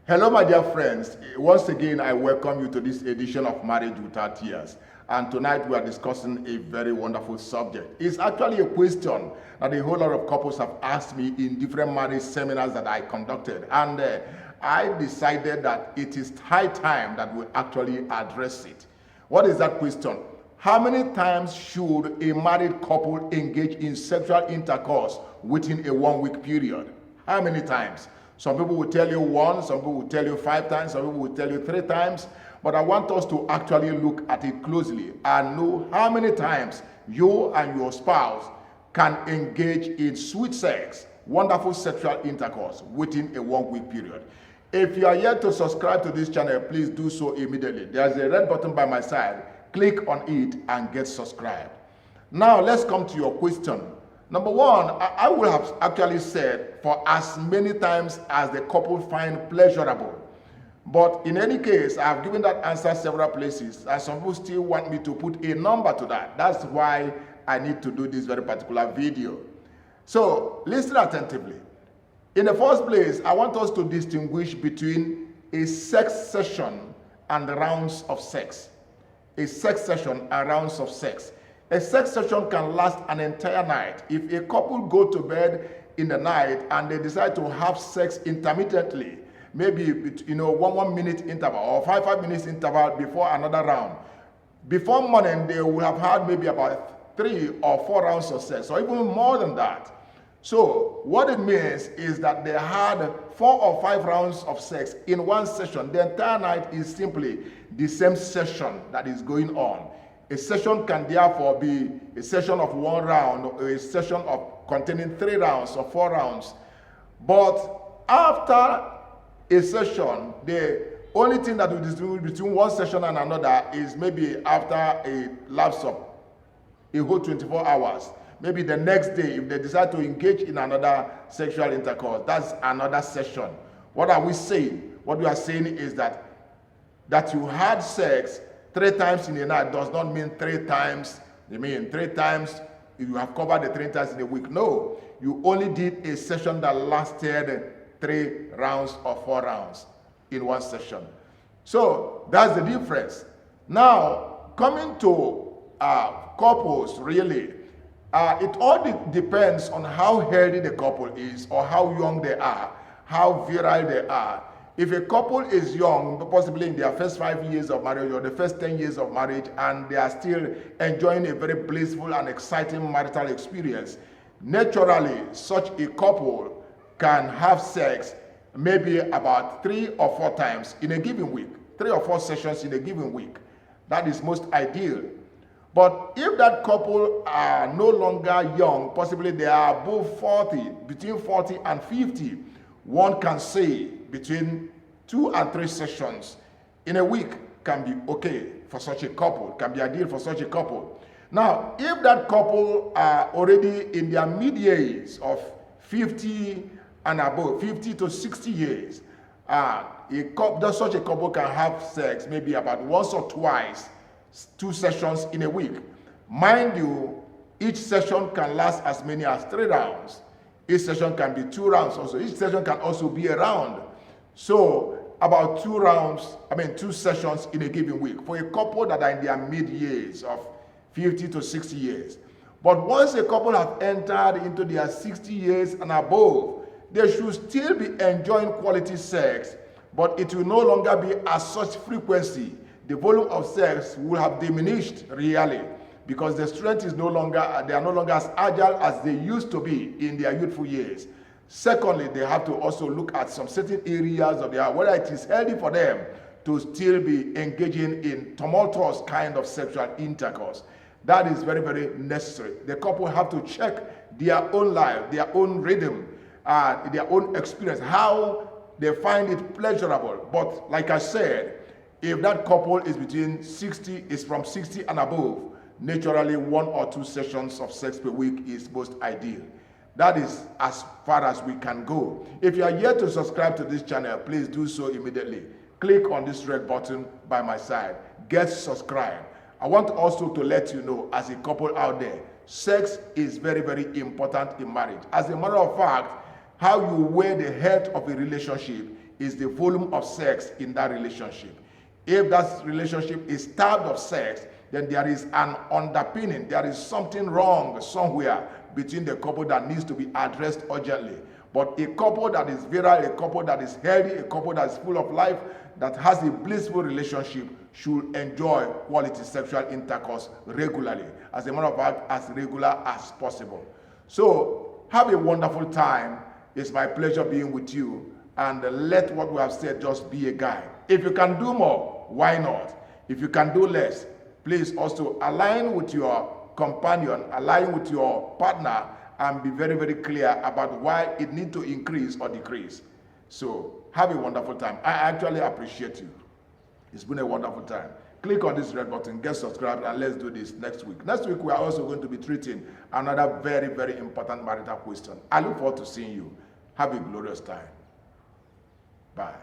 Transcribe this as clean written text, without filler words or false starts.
Hello, my dear friends. Once again, I welcome you to this edition of Marriage Without Tears. And tonight we are discussing a very wonderful subject. It's actually a question that a whole lot of couples have asked me in different marriage seminars that I conducted. And I decided that it is high time that we actually address it. What is that question? How many times should a married couple engage in sexual intercourse within a 1 week period? How many times? Some people will tell you 1, some people will tell you 5 times, some people will tell you 3 times. But I want us to actually look at it closely and know how many times you and your spouse can engage in sweet sex, wonderful sexual intercourse within a 1 week period. If you are yet to subscribe to this channel, please do so immediately. There's a red button by my side. Click on it and get subscribed. Now let's come to your question. Number 1, I would have actually said for as many times as the couple find pleasurable. But in any case, I've given that answer several places, and some people still want me to put a number to that. That's why I need to do this very particular video. So listen attentively. In the first place, I want us to distinguish between a sex session and rounds of sex. A sex session and rounds of sex. A sex session can last an entire night. If a couple go to bed in the night and they decide to have sex intermittently, maybe 1 minute interval or 5 minutes interval before another round, before morning they will have had maybe about 3 or 4 rounds of sex, or even more than that. So what it means is that they had 4 or 5 rounds of sex in one session. The entire night is simply the same session that is going on. A session can therefore be a session of 1 round or a session of containing 3 rounds or 4 rounds. But after a session, the only thing that will distinguish between one session and another is maybe after a lapse of a whole 24 hours. Maybe the next day, if they decide to engage in another sexual intercourse, that's another session. What are we saying? What we are saying is that you had sex 3 times in a night does not mean 3 times. You mean 3 times you have covered the 3 times in a week. No, you only did a session that lasted 3 rounds or 4 rounds in one session. So that's the difference. Now, coming to couples, really, it all depends on how healthy the couple is or how young they are, how virile they are. If a couple is young, possibly in their first 5 years of marriage or the first 10 years of marriage, and they are still enjoying a very blissful and exciting marital experience, naturally, such a couple can have sex maybe about 3 or 4 times in a given week, 3 or 4 sessions in a given week. That is most ideal. But if that couple are no longer young, possibly they are above 40, between 40 and 50, one can say between 2 and 3 sessions in a week can be okay for such a couple, can be ideal for such a couple. Now, if that couple are already in their mid-years of 50 and above, 50 to 60 years, such a couple can have sex maybe about once or twice, 2 sessions in a week. Mind you, each session can last as many as 3 rounds. Each session can be 2 rounds also. Each session can also be a round. So about 2 sessions in a given week for a couple that are in their mid-years of 50 to 60 years. But once a couple have entered into their 60 years and above, they should still be enjoying quality sex, but it will no longer be at such frequency. The volume of sex will have diminished really, because the strength is they are no longer as agile as they used to be in their youthful years. Secondly, they have to also look at some certain areas of their, whether it is healthy for them to still be engaging in tumultuous kind of sexual intercourse. That is very, very necessary. The couple have to check their own life, their own rhythm, their own experience, how they find it pleasurable. But like I said, if that couple is from 60 and above, naturally 1 or 2 sessions of sex per week is most ideal. That is as far as we can go. If you are yet to subscribe to this channel, please do so immediately. Click on this red button by my side. Get subscribed. I want also to let you know, as a couple out there, sex is very, very important in marriage. As a matter of fact, how you weigh the health of a relationship is the volume of sex in that relationship. If that relationship is starved of sex, then there is an underpinning. There is something wrong somewhere between the couple that needs to be addressed urgently. But a couple that is virile, a couple that is healthy, a couple that is full of life, that has a blissful relationship, should enjoy quality sexual intercourse regularly. As a matter of fact, as regular as possible. So, have a wonderful time. It's my pleasure being with you. And let what we have said just be a guide. If you can do more, why not? If you can do less, please also align with your companion, align with your partner, and be very, very clear about why it needs to increase or decrease. So, have a wonderful time. I actually appreciate you. It's been a wonderful time. Click on this red button, get subscribed, and let's do this next week. Next week, we are also going to be treating another very, very important marital question. I look forward to seeing you. Have a glorious time. Bye.